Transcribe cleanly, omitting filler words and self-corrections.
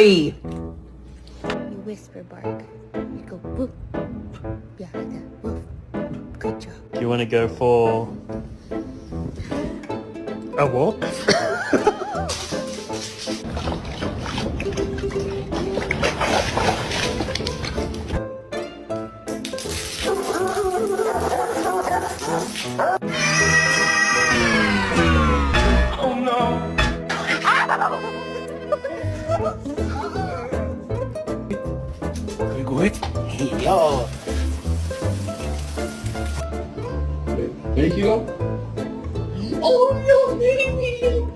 3. You whisper bark. You go woof. Yeah, like that. Woof. Good job. Do you want to go for a walk? Oh no. Good. Yo. Ready, Kilo? Oh no, baby.